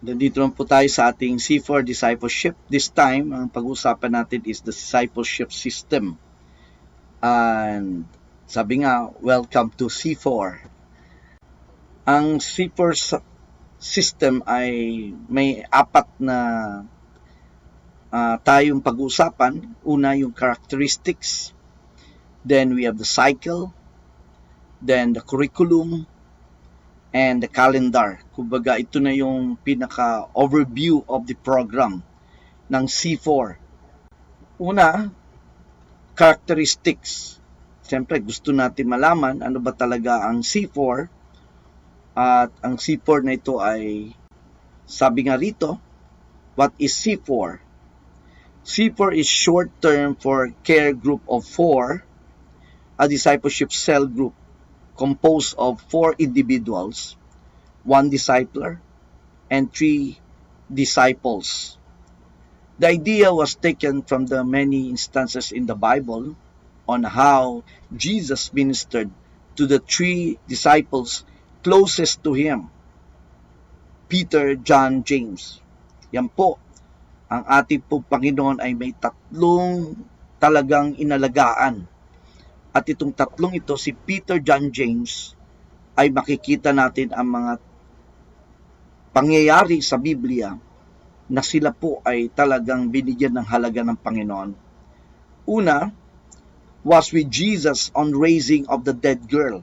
Nandito naman po tayo sa ating C4 discipleship. This time, ang pag-uusapan natin is the discipleship system. And sabi nga, welcome to C4. Ang C4 system ay may apat na tayong pag-uusapan. Una, yung characteristics. Then we have the cycle. Then the curriculum. And the calendar. Kumbaga, ito na yung pinaka-overview of the program ng C4. Una, characteristics. Siyempre, gusto natin malaman ano ba talaga ang C4. At ang C4 na ito ay, sabi nga rito, what is C4? C4 is short term for care group of 4, a discipleship cell group composed of 4 individuals, 1 discipler, and 3 disciples. The idea was taken from the many instances in the Bible on how Jesus ministered to the 3 disciples closest to him, Peter, John, James. Yan po, ang ating pong Panginoon ay may 3 talagang inalagaan. At itong 3 ito, si Peter, John, James, ay makikita natin ang mga pangyayari sa Biblia na sila po ay talagang binigyan ng halaga ng Panginoon. Una, was with Jesus on raising of the dead girl.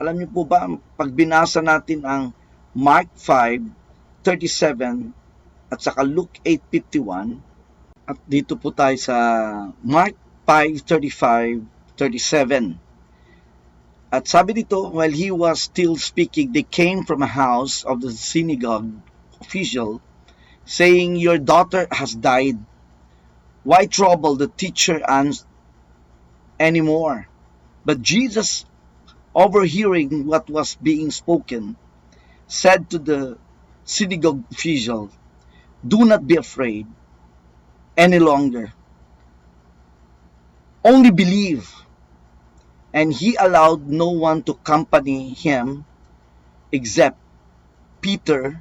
Alam niyo po ba, pag binasa natin ang Mark 5:37 at saka Luke 8:51, at dito po tayo sa Mark 5:35-37. At sabi dito, while he was still speaking, they came from a house of the synagogue official, saying, "Your daughter has died. Why trouble the teacher anymore?" But Jesus, overhearing what was being spoken, said to the synagogue official, "Do not be afraid any longer. Only believe." And he allowed no one to accompany him except Peter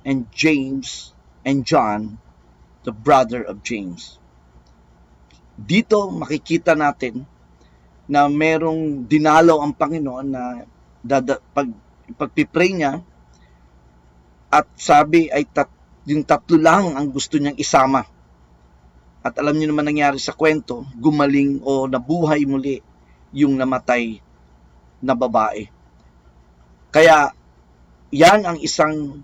and James and John, the brother of James. Dito makikita natin na merong dinalaw ang Panginoon na pagpipray niya, at sabi ay yung 3 lang ang gusto niyang isama. At alam niyo naman nangyari sa kwento, gumaling o nabuhay muli yung namatay na babae. Kaya yan ang isang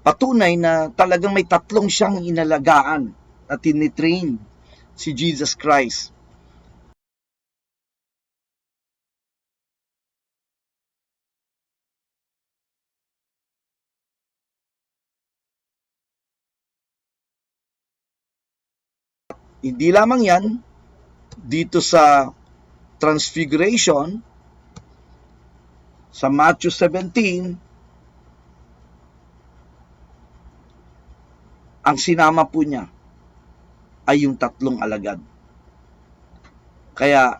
patunay na talagang may 3 siyang inalagaan at tinitrain si Jesus Christ. Hindi lamang yan, dito sa Transfiguration, sa Matthew 17, ang sinama po niya ay yung 3 alagad. Kaya,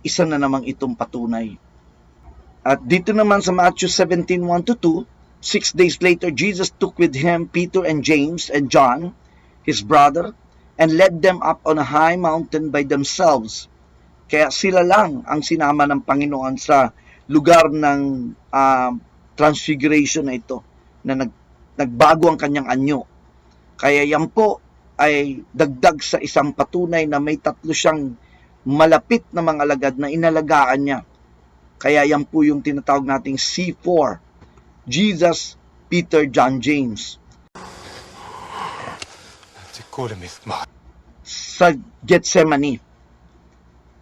isa na namang itong patunay. At dito naman sa Matthew 17:1-2, 6 days later, Jesus took with him Peter and James and John, his brother, and led them up on a high mountain by themselves. Kaya sila lang ang sinama ng Panginoon sa lugar ng transfiguration na ito, na nagbago ang kanyang anyo. Kaya yan po ay dagdag sa isang patunay na may 3 siyang malapit na mga alagad na inalagaan niya. Kaya yan po yung tinatawag nating C4. Jesus, Peter, John, James. Sa Gethsemane.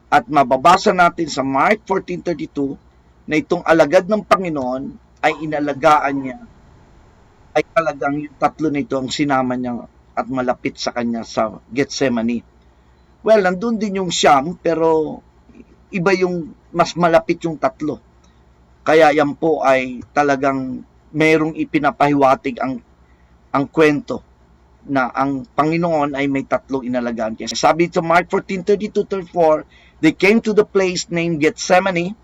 At mababasa natin sa Mark 14:32 na itong alagad ng Panginoon ay inalagaan niya, ay talagang yung 3 na ito ang sinama niya at malapit sa kanya sa Gethsemane. Well, nandun din yung Siyam, pero iba yung mas malapit yung 3. Kaya yan po ay talagang merong ipinapahiwatig ang kwento na ang Panginoon ay may 3 inalagaan. Kasi sabi sa Mark 14:32-34, they came to the place named Gethsemane,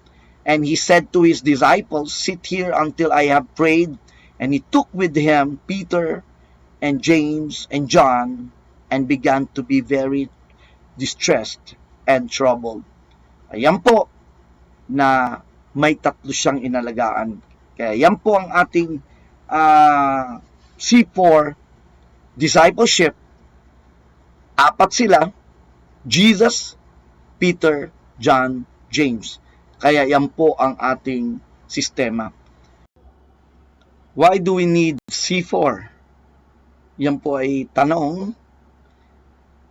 and he said to his disciples, "Sit here until I have prayed." And he took with him Peter and James and John and began to be very distressed and troubled. Ayan po na may tatlo siyang inalagaan. Kaya yan po ang ating C4 discipleship. Apat sila: Jesus, Peter, John, James. Kaya yan po ang ating sistema. Why do we need C4? Yan po ay tanong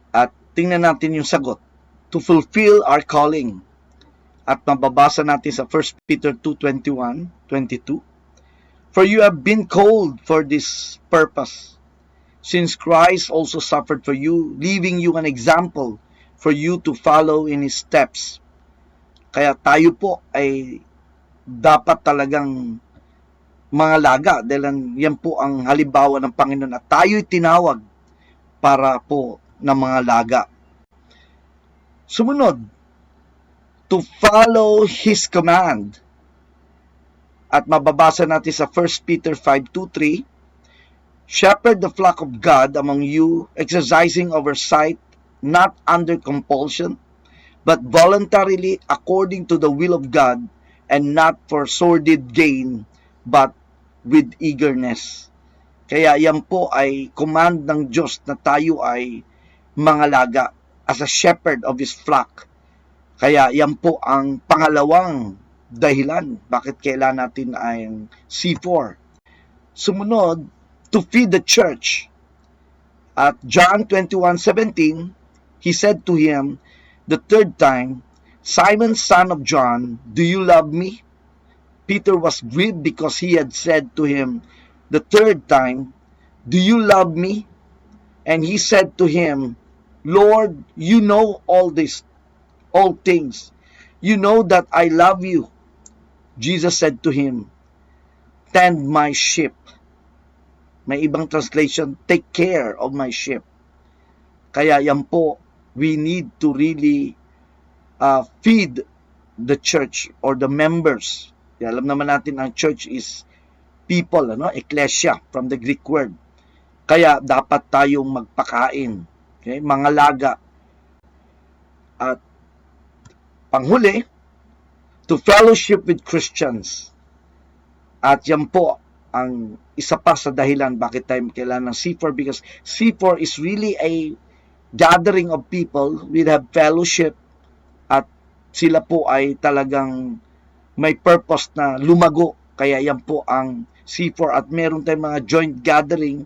at tingnan natin yung sagot. To fulfill our calling. At mababasa natin sa 1 Peter 2:21, 22. For you have been called for this purpose, since Christ also suffered for you, leaving you an example for you to follow in His steps. Kaya tayo po ay dapat talagang mga laga, dahil yan po ang halimbawa ng Panginoon at tayo'y tinawag para po ng mga laga. Sumunod, to follow His command. At mababasa natin sa 1 Peter 5:2-3, shepherd the flock of God among you, exercising oversight, not under compulsion, but voluntarily according to the will of God, and not for sordid gain, but with eagerness. Kaya yan po ay command ng Diyos na tayo ay mangalaga as a shepherd of His flock. Kaya yan po ang pangalawang dahilan bakit kailangan natin ay C4. Sumunod, to feed the church. At John 21:17, He said to him the third time, Simon, son of John, do you love me? Peter was grieved because he had said to him the third time, do you love me? And he said to him, Lord, you know all things. You know that I love you. Jesus said to him, tend my sheep. May ibang translation, take care of my sheep. Kaya yan po, we need to really feed the church or the members. Alam naman natin ang church is people, ecclesia from the Greek word. Kaya dapat tayong magpakain, okay? Mga laga. At panghuli, to fellowship with Christians. At yan po ang isa pa sa dahilan bakit tayo kailangan ng C4, because C4 is really a gathering of people will have fellowship at sila po ay talagang may purpose na lumago. Kaya yan po ang C4 at meron tayong mga joint gathering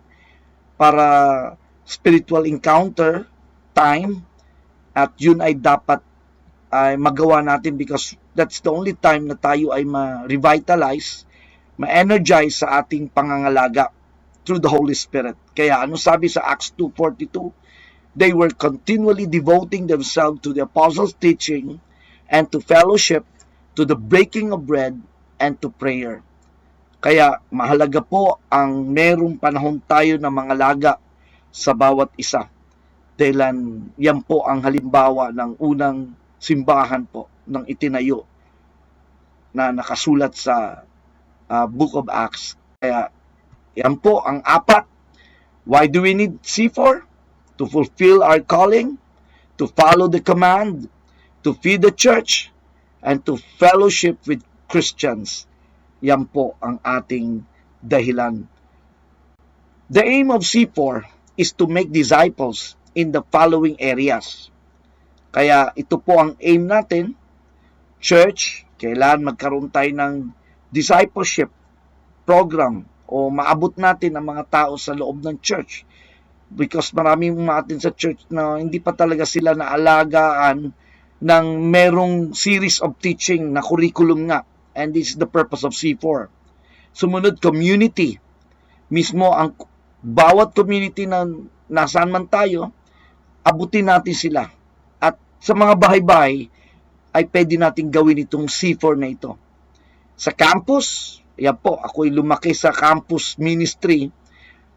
para spiritual encounter time at yun ay dapat ay magawa natin because that's the only time na tayo ay ma-revitalize, ma-energize sa ating pangangalaga through the Holy Spirit. Kaya ano sabi sa Acts 2:42? They were continually devoting themselves to the apostles' teaching and to fellowship, to the breaking of bread, and to prayer. Kaya mahalaga po ang merong panahon tayo na mga laga sa bawat isa. Dahil yan po ang halimbawa ng unang simbahan po ng itinayo na nakasulat sa Book of Acts. Kaya yan po ang apat. Why do we need C4? To fulfill our calling, to follow the command, to feed the church, and to fellowship with Christians. Yan po ang ating dahilan. The aim of C4 is to make disciples in the following areas. Kaya ito po ang aim natin. Church, kailan magkaroon tayo ng discipleship program o maabot natin ang mga tao sa loob ng church. Because maraming umatin sa church na hindi pa talaga sila naalagaan ng merong series of teaching na curriculum nga. And this is the purpose of C4. Sumunod, community. Mismo ang bawat community na nasaan man tayo, abutin natin sila. At sa mga bahay-bahay, ay pwede natin gawin itong C4 na ito. Sa campus, yan po, ako'y lumaki sa campus ministry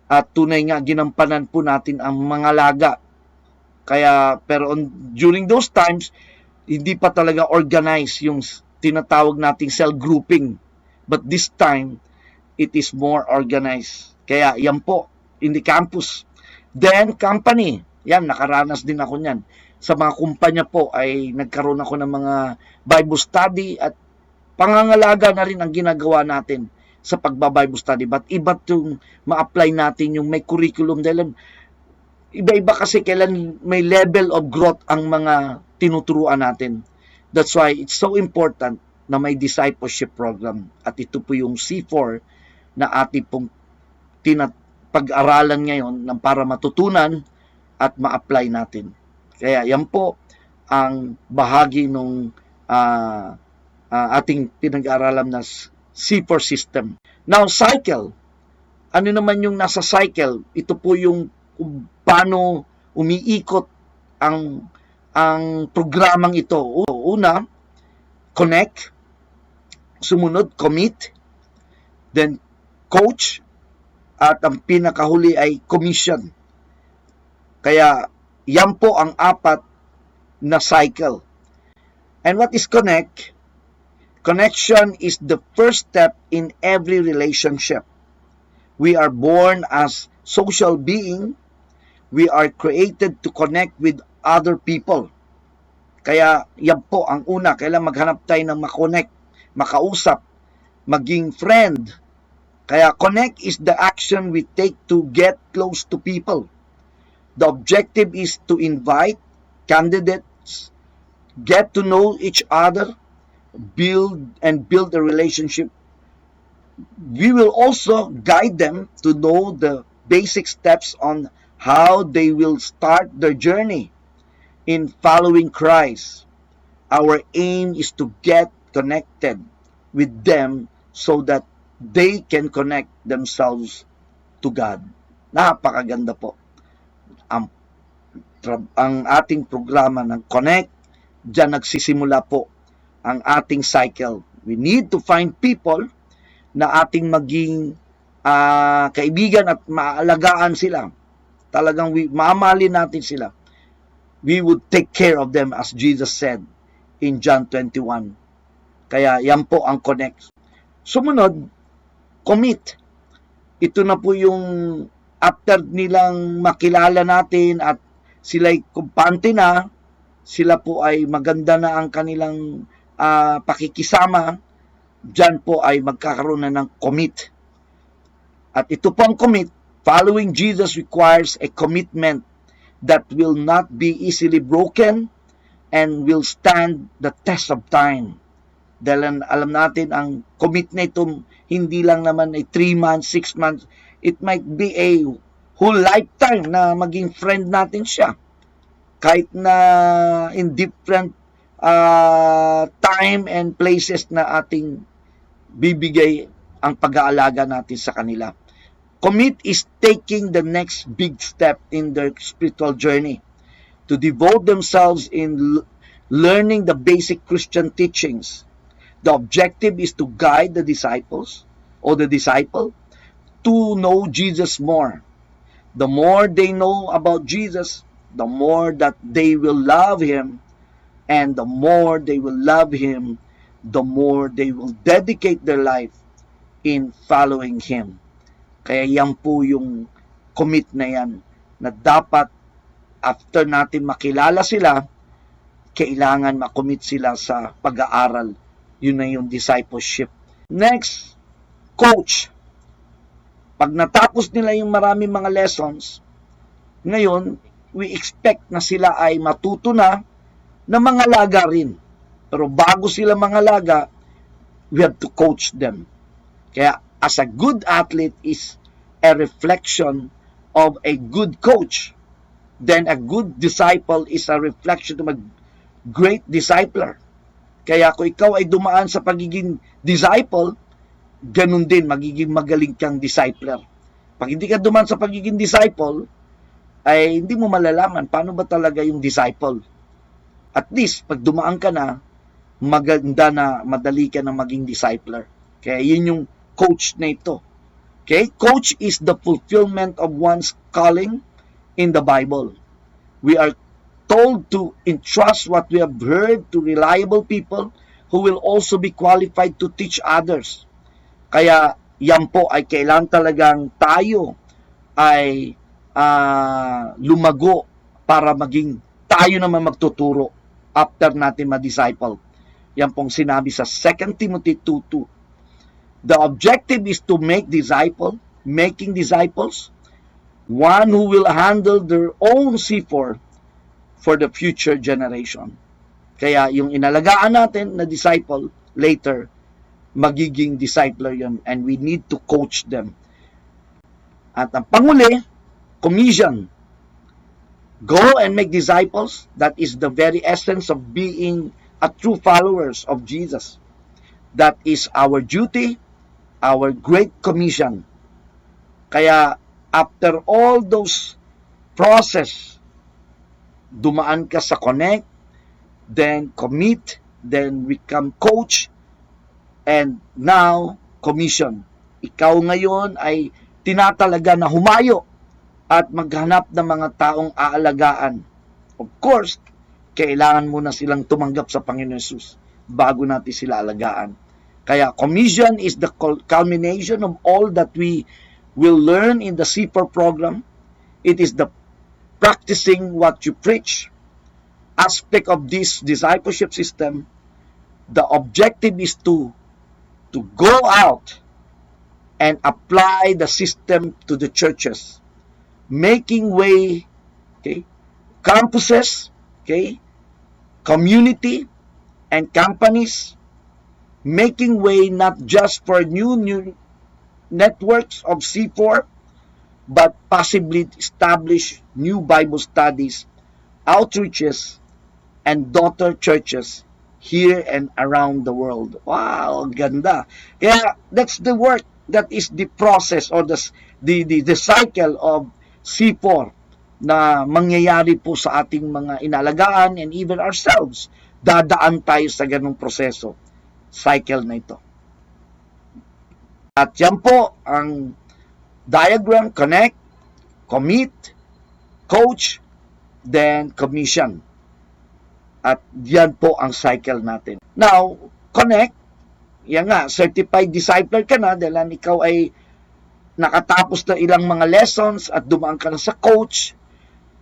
at tunay nga ginampanan po natin ang mga laga. Kaya, pero during those times, hindi pa talaga organized yung tinatawag nating cell grouping. But this time, it is more organized. Kaya yan po, in the campus. Then, company. Yan, nakaranas din ako niyan. Sa mga kumpanya po ay nagkaroon ako ng mga Bible study at pangangalaga na rin ang ginagawa natin sa pagba-Bible study. But iba itong ma-apply natin yung may curriculum dahil iba-iba kasi kailan may level of growth ang mga tinuturuan natin. That's why it's so important na may discipleship program. At ito po yung C4 na ating pong pag-aralan ngayon para matutunan at ma-apply natin. Kaya yan po ang bahagi ng ating pinag-aaralan na C4 system. Now, cycle. Ano naman yung nasa cycle? Ito po yung paano umiikot ang programang ito. Una, connect. Sumunod, commit. Then, coach. At ang pinakahuli ay commission. Kaya, yan po ang apat na cycle. And what is connect? Connection is the first step in every relationship. We are born as social being. We are created to connect with other people. Kaya yan po ang una. Kailangan maghanap tayo ng makonect, makausap, maging friend. Kaya connect is the action we take to get close to people. The objective is to invite candidates, get to know each other, build a relationship. We will also guide them to know the basic steps on how they will start their journey in following Christ. Our aim is to get connected with them so that they can connect themselves to God. Napakaganda po. Ang ating programa ng Connect, diyan nagsisimula po ang ating cycle. We need to find people na ating maging kaibigan at maalagaan sila. Talagang mamahalin natin sila. We would take care of them as Jesus said in John 21. Kaya yan po ang connect. Sumunod, commit. Ito na po yung after nilang makilala natin at sila'y kumpante na, sila po ay maganda na ang kanilang pakikisama, dyan po ay magkakaroon na ng commit. At ito po ang commit. Following Jesus requires a commitment that will not be easily broken and will stand the test of time. Dahil alam natin, ang commit na ito, hindi lang naman ay 3 months, 6 months. It might be a whole lifetime na maging friend natin siya. Kahit na in different time and places na ating bibigay ang pag-aalaga natin sa kanila. Commit is taking the next big step in their spiritual journey to devote themselves in learning the basic Christian teachings. The objective is to guide the disciples or the disciple to know Jesus more. The more they know about Jesus, the more that they will love Him, and the more they will love Him, the more they will dedicate their life in following Him. Kaya yan po yung commit na yan, na dapat after natin makilala sila, kailangan makommit sila sa pag-aaral. Yun na yung discipleship. Next, coach. Pag natapos nila yung maraming mga lessons, ngayon, we expect na sila ay matuto na mangalaga rin. Pero bago sila mangalaga, we have to coach them. Kaya, as a good athlete is a reflection of a good coach. Then a good disciple is a reflection of a great discipler. Kaya kung ikaw ay dumaan sa pagiging disciple, ganun din, magiging magaling kang discipler. Pag hindi ka dumaan sa pagiging disciple, ay hindi mo malalaman paano ba talaga yung disciple. At least, pag dumaan ka na, maganda na, madali ka na maging discipler. Kaya yun yung coach na ito. Okay? Coach is the fulfillment of one's calling in the Bible. We are told to entrust what we have heard to reliable people who will also be qualified to teach others. Kaya yan po ay kailangan talagang tayo ay lumago para maging tayo naman magtuturo after natin ma-disciple. Yan pong sinabi sa 2 Timothy 2:2. The objective is to making disciples, one who will handle their own C4 for the future generation. Kaya yung inalagaan natin na disciple, later, magiging discipler yun, and we need to coach them. At ang panguli, commission. Go and make disciples. That is the very essence of being a true followers of Jesus. That is our duty, our great commission. Kaya after all those process, dumaan ka sa connect, then commit, then become coach, and now commission. Ikaw ngayon ay tinatalaga na humayo at maghanap ng mga taong aalagaan. Of course, kailangan muna silang tumanggap sa Panginoon Jesus bago natin sila alagaan. Kaya commission is the culmination of all that we will learn in the C4 program. It is the practicing what you preach aspect of this discipleship system. The objective is to go out and apply the system to the churches, making way, okay, campuses, okay, community and companies, making way not just for new networks of C4, but possibly establish new Bible studies, outreaches, and daughter churches here and around the world. Wow, ganda. Kaya that's the work, that is the process or the cycle of C4 na mangyayari po sa ating mga inalagaan and even ourselves. Dadaan tayo sa ganung proseso, cycle na ito. At yan po ang diagram: connect, commit, coach, then commission. At yan po ang cycle natin. Now, connect, yan nga, certified discipler ka na dahil ikaw ay nakatapos na ilang mga lessons at dumaan ka na sa coach.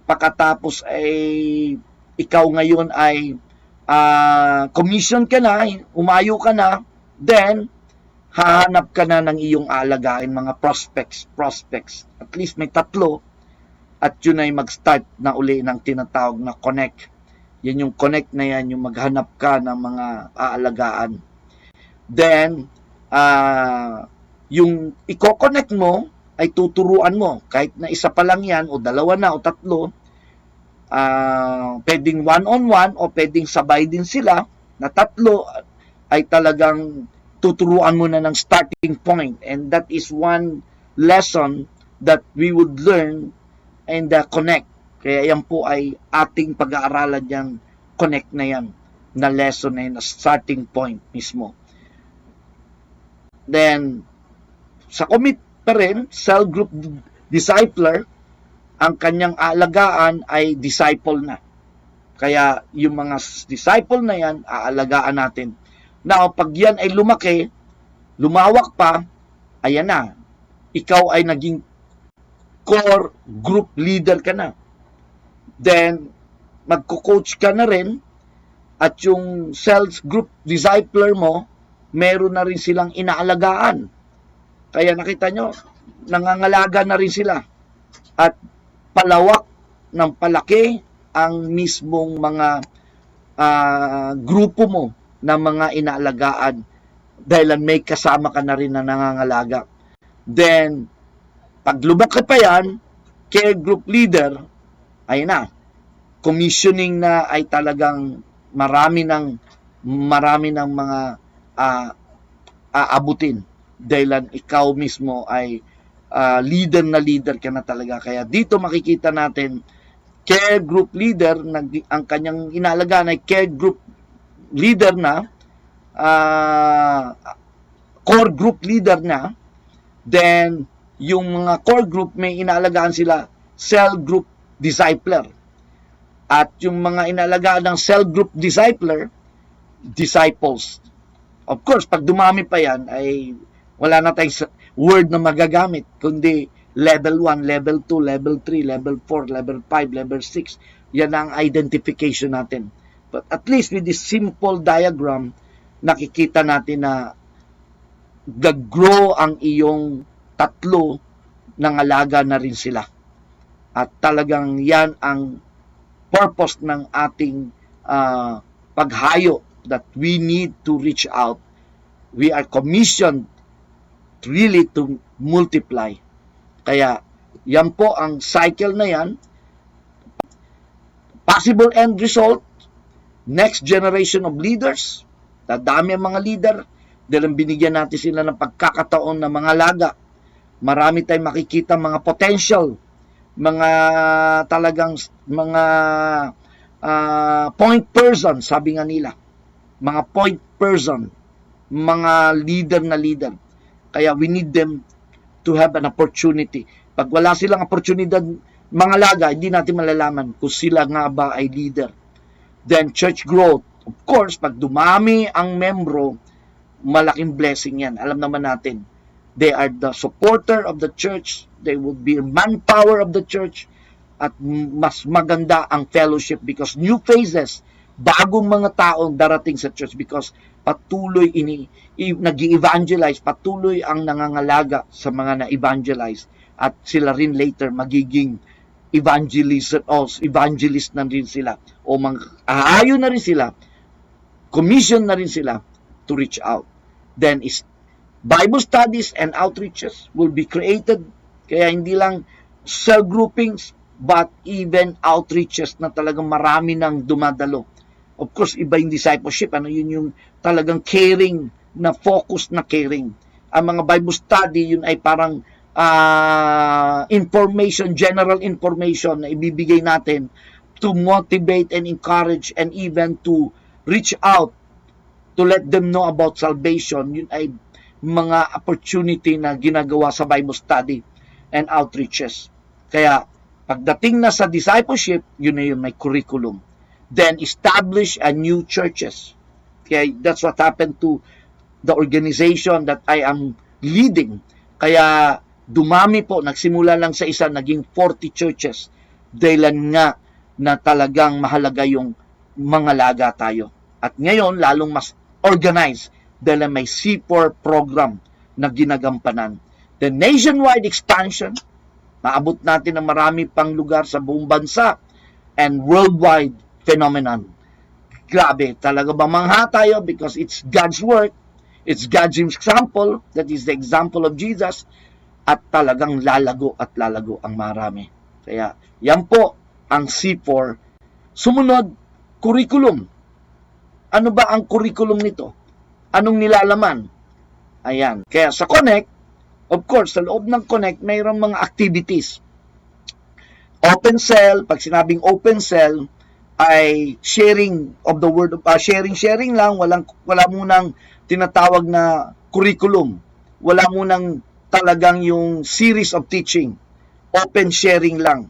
Pagkatapos ay ikaw ngayon ay commission ka na, umayo ka na, then hahanap ka na ng iyong alagain, mga prospects. At least may 3, at yun ay mag-start na uli ng tinatawag na connect. Yan yung connect na yan, yung maghanap ka ng mga aalagaan. Then, yung i-connect mo ay tuturuan mo. Kahit na isa pa lang yan, o 2 na, o 3, pwedeng one-on-one, o pwedeng sabay din sila, na 3 ay talagang tuturuan mo na ng starting point. And that is one lesson that we would learn in the connect. Kaya yan po ay ating pag-aaralan yung connect na yan, na lesson na yan, na starting point mismo. Then, sa commit pa rin, cell group discipler, ang kanyang aalagaan ay disciple na. Kaya yung mga disciple na yan, aalagaan natin. Now, pag yan ay lumaki, lumawak pa, ayan na, ikaw ay naging core group leader ka na. Then, magko-coach ka na rin, at yung cells group discipler mo, meron na rin silang inaalagaan. Kaya nakita nyo, nangangalaga na rin sila. At palawak ng palaki ang mismong mga grupo mo na mga inaalagaan, dahil may kasama ka na rin na nangangalaga. Then, pag lumaki pa yan, care group leader, ayun na, commissioning na ay talagang marami ng mga aabutin, dahil ikaw mismo ay leader ka na talaga. Kaya dito makikita natin, care group leader, ang kanyang inaalagaan ay care group leader na, core group leader na. Then yung mga core group, may inaalagaan sila cell group discipler. At yung mga inaalagaan ng cell group discipler, disciples. Of course, pag dumami pa yan, ay wala na tayong word na magagamit, kundi level 1, level 2, level 3, level 4, level 5, level 6. Yan ang identification natin. But at least with this simple diagram, nakikita natin na gag-grow ang iyong tatlo, nangalaga na rin sila. At talagang yan ang purpose ng ating paghayo, that we need to reach out. We are commissioned really to multiply. Kaya yan po ang cycle na yan. Possible end result, next generation of leaders. Dadami ang mga leader dahil binigyan natin sila ng pagkakataon na mga laga. Marami tayong makikita mga potential, mga talagang mga point person, sabi nga nila. Mga point person, mga leader na leader. Kaya we need them to have an opportunity. Pag wala silang oportunidad, mga laga, hindi natin malalaman kung sila nga ba ay leader. Then church growth. Of course, pag dumami ang membro, malaking blessing yan. Alam naman natin, they are the supporter of the church. They will be manpower of the church. At mas maganda ang fellowship because new faces, bagong mga taong darating sa church because patuloy nag-evangelize, patuloy ang nangangalaga sa mga na-evangelize at sila rin later magiging evangelist na rin sila o aayon na rin sila, commission na rin sila to reach out. Then is Bible studies and outreaches will be created, kaya hindi lang cell groupings but even outreaches na talagang marami nang dumadalo. Of course, iba yung discipleship, yun yung talagang caring na focus na caring. Ang mga Bible study, yun ay parang information, general information na ibibigay natin to motivate and encourage and even to reach out to let them know about salvation. Yun ay mga opportunity na ginagawa sa Bible study and outreaches. Kaya pagdating na sa discipleship, yun na yun, may curriculum. Then establish a new churches. Kaya that's what happened to the organization that I am leading. Kaya dumami po, nagsimula lang sa isa, naging 40 churches. Dahil nga na talagang mahalaga yung mga laga tayo. At ngayon, lalong mas organized dahil may C4 program na ginagampanan. The nationwide expansion, maabot natin ng marami pang lugar sa buong bansa, and worldwide phenomenon. Grabe, talaga mamangha tayo because it's God's work, it's God's example, that is the example of Jesus, at talagang lalago at lalago ang marami. Kaya yan po ang C4. Sumunod, curriculum. Ano ba ang curriculum nito? Anong nilalaman? Ayan. Kaya sa Connect, of course, sa loob ng Connect, mayroong mga activities. Open cell, pag sinabing open cell, ay sharing of the word, sharing lang, wala munang tinatawag na curriculum. Wala munang talagang yung series of teaching. Open sharing lang.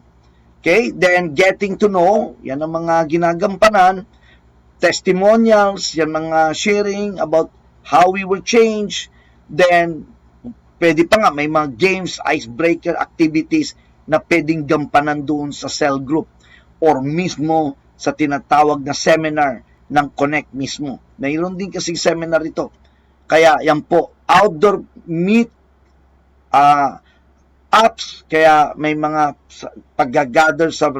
Okay? Then getting to know, yan ang mga ginagampanan. Testimonials, yan mga sharing about how we will change. Then pwede pa nga, may mga games, icebreaker activities na pwedeng gampanan doon sa cell group or mismo sa tinatawag na seminar ng Connect mismo. Mayroon din kasi seminar ito. Kaya yan po, outdoor meet apps, kaya may mga pag-gather sa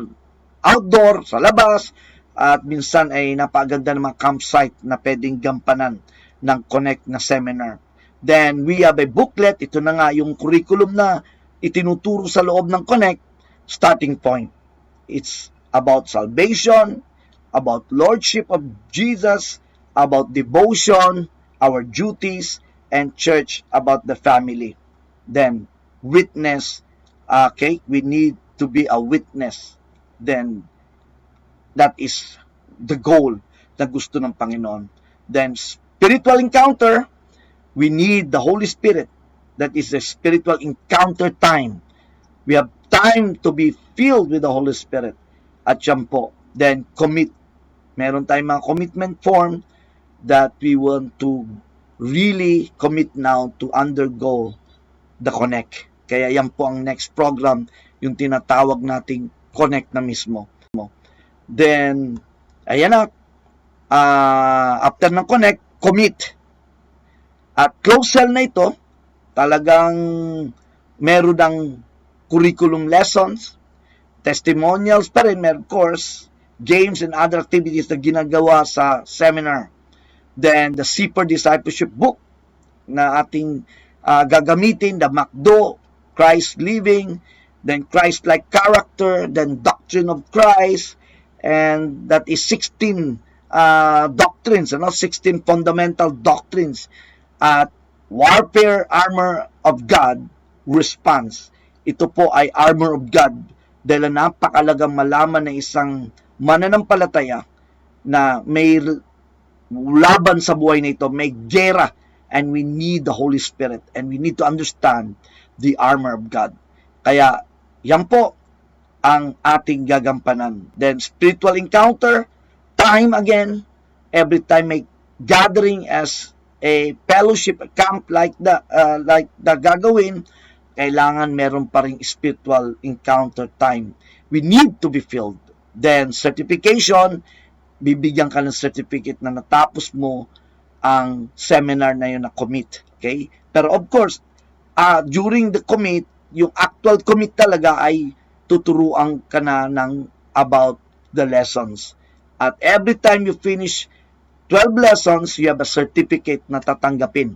outdoor, sa labas, at minsan ay napaganda ng mga campsite na pwedeng gampanan ng Connect na seminar. Then we have a booklet, ito na nga yung curriculum na itinuturo sa loob ng Connect, starting point. It's about salvation, about lordship of Jesus, about devotion, our duties, and church, about the family. Then witness, okay, we need to be a witness. Then that is the goal na gusto ng Panginoon. Then spiritual encounter, we need the Holy Spirit. That is the spiritual encounter time. We have time to be filled with the Holy Spirit. At yan po. Then commit. Meron tayong mga commitment form that we want to really commit now to undergo the Connect. Kaya yan po ang next program, yung tinatawag nating Connect na mismo. Then, ayan na, after ng Connect, Commit. At close cell na ito, talagang meron ng curriculum lessons, testimonials pa rin, of course, games and other activities na ginagawa sa seminar. Then, the C4 Discipleship Book na ating gagamitin, the MacDo, Christ Living, then Christ-like Character, then Doctrine of Christ, and that is 16 doctrines, 16 fundamental doctrines, at Warfare Armor of God Response. Ito po ay Armor of God dahil napakalagang malaman na isang mananampalataya na may laban sa buhay na ito, may gera, and we need the Holy Spirit, and we need to understand the armor of God. Kaya yan po ang ating gagampanan. Then spiritual encounter, time again, every time may gathering as a fellowship camp like the gagawin, kailangan meron pa ring spiritual encounter time. We need to be filled. Then certification, bibigyan ka ng certificate na natapos mo ang seminar na yun na commit. Okay? Pero of course, during the commit, yung actual commit talaga ay tuturuan ka na ng about the lessons. At every time you finish 12 lessons, you have a certificate na tatanggapin.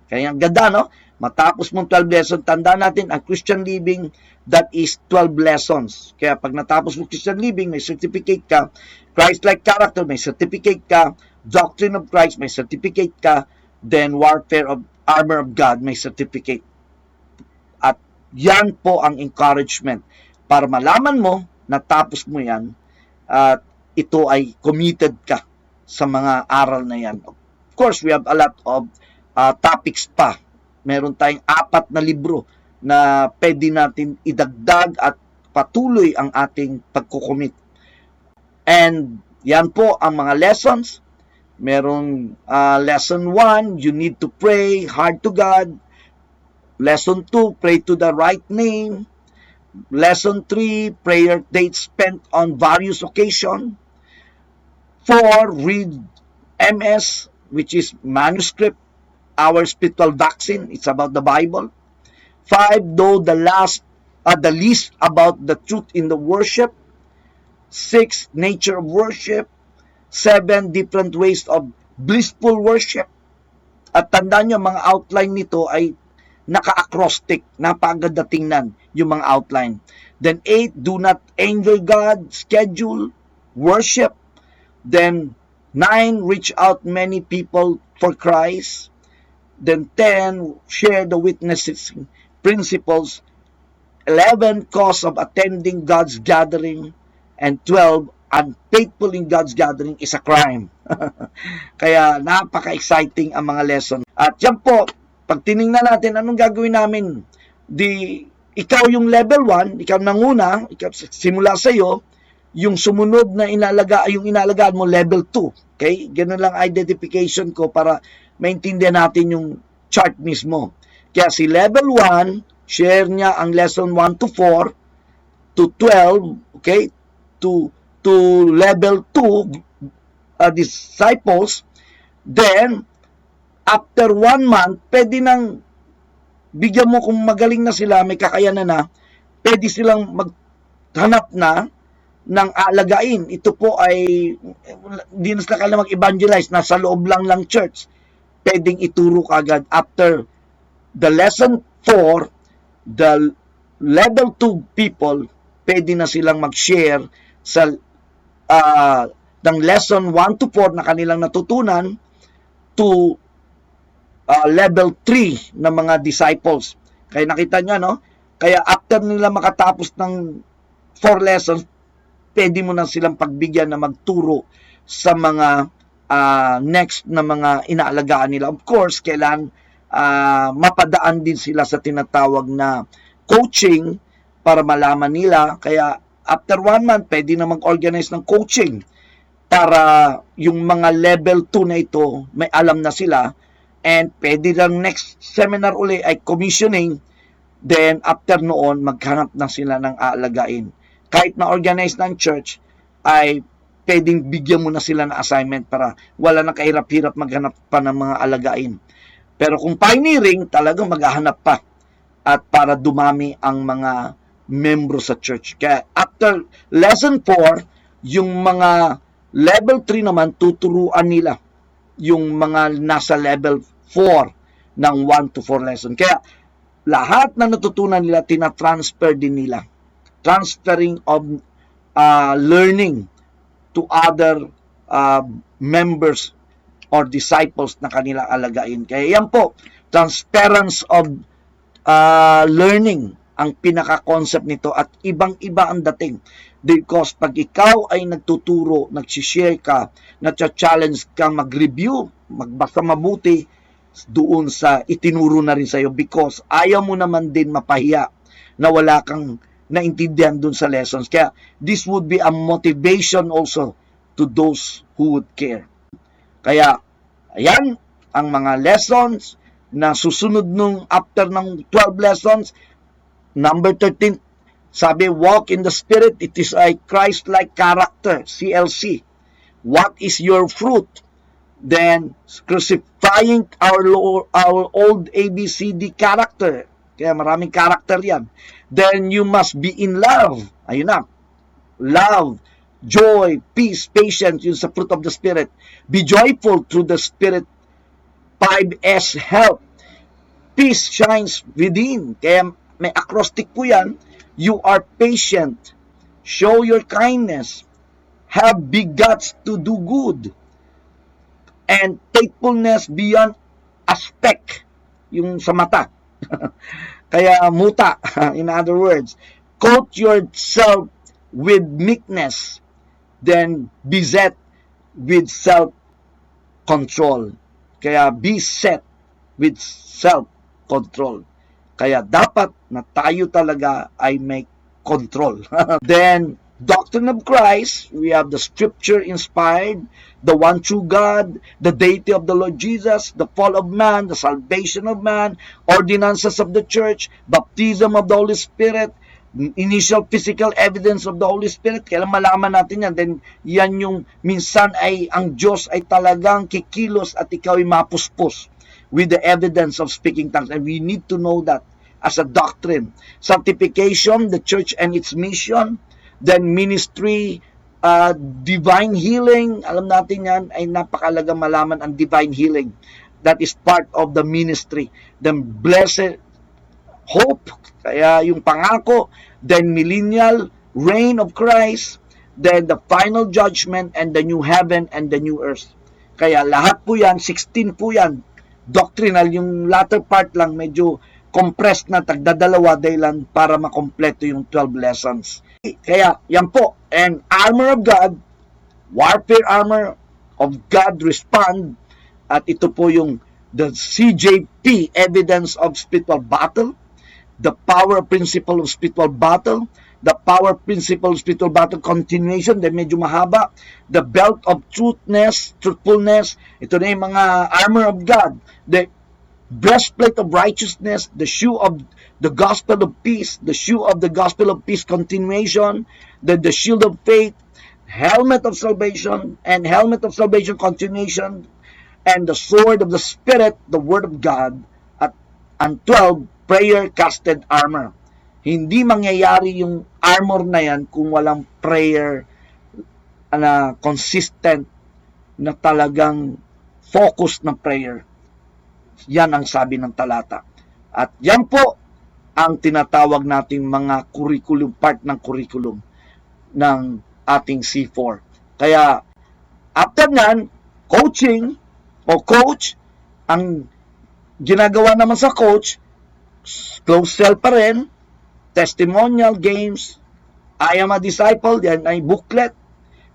Kaya ang ganda, no? Matapos mong 12 lessons, tandaan natin, ang Christian Living, that is 12 lessons. Kaya pag natapos mo Christian Living, may certificate ka. Christ-like Character, may certificate ka. Doctrine of Christ, may certificate ka. Then Warfare of Armor of God, may certificate. At yan po ang encouragement para malaman mo, natapos mo yan, at ito ay committed ka sa mga aral na yan. Of course, we have a lot of topics pa. Meron tayong 4 na libro na pwede natin idagdag at patuloy ang ating pagkukumit. And yan po ang mga lessons. Meron lesson 1, you need to pray hard to God. Lesson 2, pray to the right name. Lesson 3, prayer dates spent on various occasions. 4, read MS, which is manuscript, our spiritual vaccine. It's about the Bible. 5, know the least about the truth in the worship. 6, nature of worship. 7, different ways of blissful worship. At tandaan nyo, mga outline nito ay naka-acrostic. Napakaganda tingnan yung mga outline. Then 8, do not enjoy God, schedule, worship. Then 9, reach out many people for Christ. Then 10, share the witnesses principles. 11, cause of attending God's gathering. And 12, unfaithful in God's gathering is a crime. Kaya napaka-exciting ang mga lesson. At yan po, pag tinignan natin, anong gagawin namin? Ikaw yung level 1, ikaw nanguna, simula sa iyo, yung sumunod na inalagaan mo level 2. Okay? Ganun lang identification ko para maintindihan natin yung chart mismo. Kaya si level 1, share niya ang lesson 1 to 4 to 12, okay? To level 2 disciples. Then after 1 month, pwede nang bigyan mo kung magaling na sila, may kakayanan na, pwede silang maghanap na ng alagain. Ito po ay hindi na sila kailangan mag-evangelize, nasa loob lang church. Pwedeng ituro kagad after the lesson 4, the level 2 people, pwede na silang mag-share sa ng lesson 1 to 4 na kanilang natutunan to level 3 ng mga disciples. Kaya nakita nyo, no? Kaya after nila makatapos ng 4 lessons, pwede mo na silang pagbigyan na magturo sa mga next na mga inaalagaan nila. Of course, kailangan mapadaan din sila sa tinatawag na coaching para malaman nila. Kaya after 1 month, pwede na mag-organize ng coaching para yung mga level 2 na ito, may alam na sila. And pwede lang next seminar uli ay commissioning Then, after noon, maghanap na sila ng aalagain. Kahit na-organize ng church, ay pwedeng bigyan mo na sila ng assignment para wala na kahirap-hirap maghanap pa ng mga alagain. Pero kung pioneering, talagang maghahanap pa at para dumami ang mga membro sa church. Kaya after lesson 4, yung mga level 3 naman, tuturuan nila yung mga nasa level 4 ng 1 to 4 lesson. Kaya lahat na natutunan nila, tina-transfer din nila. Transferring of learning to other members or disciples na kanila alagain. Kaya yan po, transference of learning ang pinaka-concept nito at ibang-iba ang dating. Because pag ikaw ay nagtuturo, nagsishare ka, nagcha-challenge kang mag-review, magbasa mabuti, doon sa itinuro na rin sa'yo because ayaw mo naman din mapahiya na wala kang naintindihan doon sa lessons. Kaya this would be a motivation also to those who would care. Kaya ayan ang mga lessons na susunod nung after ng 12 lessons. Number 13, sabi, walk in the Spirit. It is a Christ-like character, CLC. What is your fruit? Then, crucifying our old ABCD character. Kaya maraming character yan. Then, you must be in love. Ayun na. Love, joy, peace, patience, yun sa fruit of the Spirit. Be joyful through the Spirit. 5S, help. Peace shines within. Kaya may acrostic po yan. You are patient. Show your kindness. Have big guts to do good. And faithfulness beyond aspect, yung sa mata. Kaya muta, in other words. Coat yourself with meekness, then be set with self-control. Kaya be set with self-control. Kaya dapat na tayo talaga ay may control. Then, doctrine of Christ, we have the scripture inspired, the one true God, the deity of the Lord Jesus, the fall of man, the salvation of man, ordinances of the church, baptism of the Holy Spirit, initial physical evidence of the Holy Spirit. Kailan malaman natin yan? Then yan yung minsan ay ang Diyos ay talagang kikilos at ikaw ay mapuspos with the evidence of speaking tongues. And we need to know that as a doctrine. Sanctification, the church and its mission. Then ministry, divine healing. Alam natin yan ay napakalaga malaman ang divine healing. That is part of the ministry. Then blessed hope, kaya yung pangako. Then millennial reign of Christ. Then the final judgment and the new heaven and the new earth. Kaya lahat po yan, 16 po yan. Doctrinal, yung latter part lang medyo compressed na tagdadalawa dahilan para makompleto yung 12 lessons. Kaya yan po. And armor of God, warfare armor of God, respond. At ito po yung the CJP, evidence of spiritual battle, the power principle of spiritual battle, the power principle of spiritual battle continuation, then medyo mahaba, the belt of truthfulness, ito na yung mga armor of God, the breastplate of righteousness, the shoe of the gospel of peace, the shoe of the gospel of peace continuation, the shield of faith, helmet of salvation, and helmet of salvation continuation, and the sword of the Spirit, the word of God, and 12, prayer casted armor. Hindi mangyayari yung armor na yan kung walang prayer na consistent na talagang focus ng prayer. Yan ang sabi ng talata. At yan po ang tinatawag nating mga curriculum, part ng curriculum ng ating C4. Kaya after nan, coaching o coach, ang ginagawa naman sa coach, close cell pa rin, testimonial games, I am a disciple, yan ay booklet,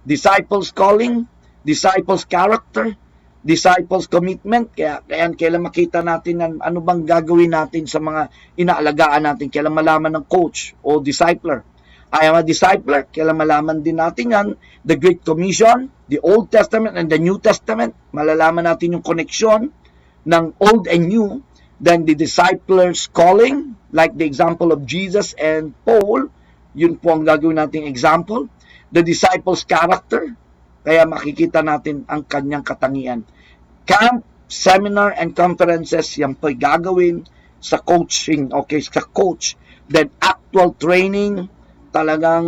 disciples calling, disciples character, disciples commitment. Kailan makita natin ano bang gagawin natin sa mga inaalagaan natin, kailan malaman ng coach o discipler. I am a discipler, kailan malaman din natin yan, the Great Commission, the Old Testament and the New Testament, malalaman natin yung connection ng Old and New, Then the disciples calling, like the example of Jesus and Paul, yun po ang gagawin nating example. The disciples' character, kaya makikita natin ang kanyang katangian. Camp, seminar, and conferences, yan po'y gagawin sa coaching, okay, sa coach. Then actual training, talagang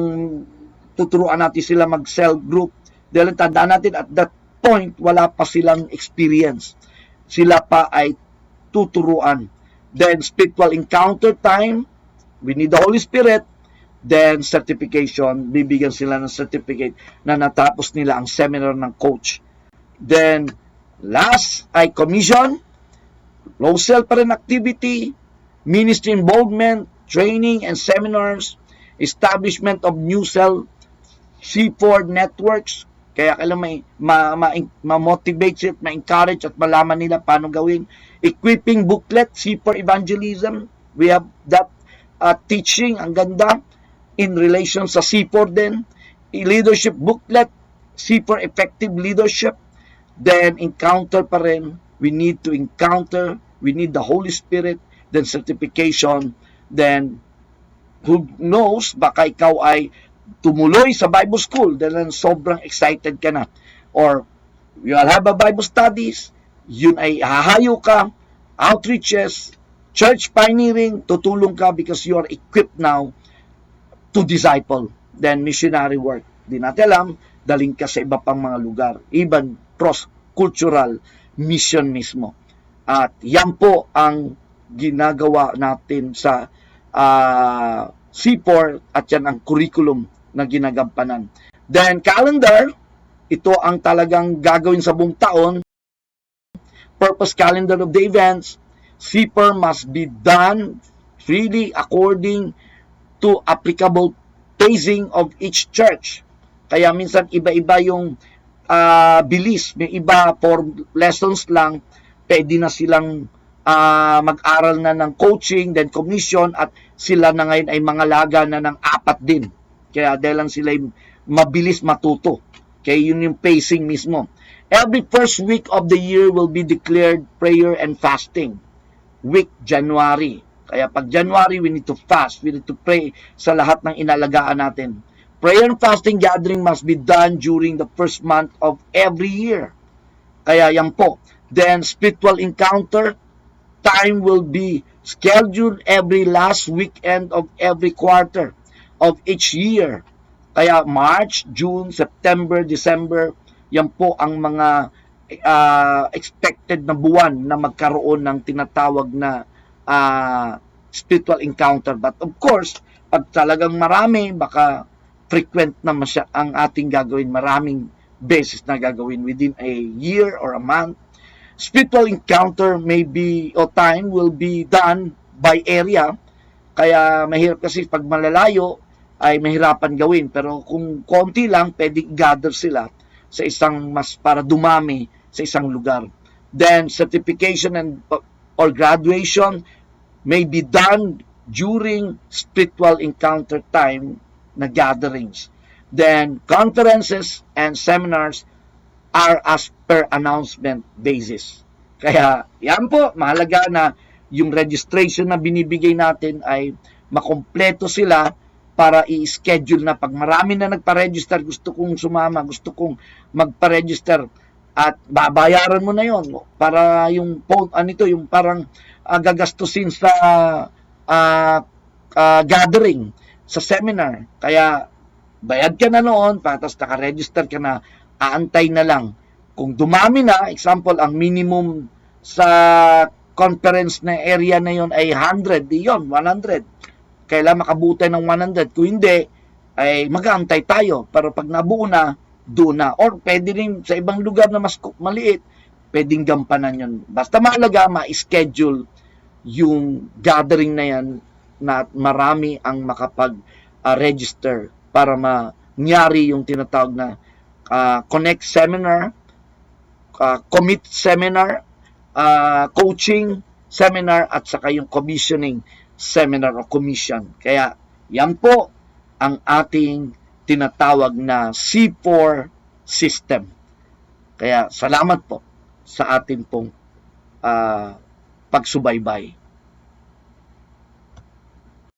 tuturuan natin sila mag-cell group. Dahil tandaan natin, at that point, wala pa silang experience. Sila pa ay tuturuan. Then spiritual encounter time, we need the Holy Spirit. Then certification, bibigyan sila ng certificate na natapos nila ang seminar ng coach. Then last ay commission, low cell pa rin activity, ministry involvement, training and seminars, establishment of new cell C4 networks. Kaya kailangan ma-motivate sila, ma-encourage at malaman nila paano gawin. Equipping booklet, C4 evangelism. We have that teaching, ang ganda, in relation sa C4 din. Leadership booklet, C4 effective leadership. Then encounter pa rin. We need to encounter. We need the Holy Spirit. Then certification. Then who knows, baka ikaw ay tumuloy sa Bible school dahil sobrang excited ka na. Or you'll have a Bible studies, yun ay hahayo ka, outreaches, church pioneering, tutulong ka because you are equipped now to disciple. Then missionary work. Di natin alam, daling ka sa iba pang mga lugar. Even cross-cultural mission mismo. At yan po ang ginagawa natin sa C4 at yan ang curriculum na ginagampanan. Then calendar, ito ang talagang gagawin sa buong taon. Purpose calendar of the events. C4 must be done freely according to applicable pacing of each church. Kaya minsan iba-iba yung bilis. May iba for lessons lang, pwede na silang mag-aral na ng coaching, then commission, at sila na ngayon ay mga laga na ng 4 din. Kaya dahil lang sila mabilis matuto. Kaya yun yung pacing mismo. Every first week of the year will be declared prayer and fasting. Week January. Kaya pag January, we need to fast. We need to pray sa lahat ng inalagaan natin. Prayer and fasting gathering must be done during the first month of every year. Kaya yan po. Then spiritual encounter time will be scheduled every last weekend of every quarter of each year. Kaya March, June, September, December, yan po ang mga expected na buwan na magkaroon ng tinatawag na spiritual encounter. But of course, pag talagang marami, baka frequent na ang ating gagawin, maraming beses na gagawin within a year or a month. Spiritual encounter may be, o time will be done by area. Kaya mahirap kasi pag malalayo ay mahirapan gawin. Pero kung konti lang, pwede gather sila sa isang mas para dumami sa isang lugar. Then certification and or graduation may be done during spiritual encounter time na gatherings. Then conferences and seminars are as per announcement basis. Kaya yan po, mahalaga na yung registration na binibigay natin ay makompleto sila para i-schedule na pag marami na nagpa-register, gusto kong sumama, gusto kong magpa-register at babayaran mo na yon para yung yung parang gagastusin sa gathering, sa seminar. Kaya bayad ka na noon, patas naka-register ka na, aantay na lang. Kung dumami na, example, ang minimum sa conference na area na yon ay 100, yun, 100. Kailangan makabuti ng 100. Kung hindi, ay mag-aantay tayo. Pero pag nabuo na, doon na. Or pwede rin sa ibang lugar na mas maliit, pwedeng gampanan yun. Basta mahalaga, ma-schedule yung gathering na yan na marami ang makapag-register para mangyari yung tinatawag na connect seminar, commit seminar, coaching seminar, at saka yung commissioning seminar o commission. Kaya yan po ang ating tinatawag na C4 system. Kaya salamat po sa ating pong pagsubaybay.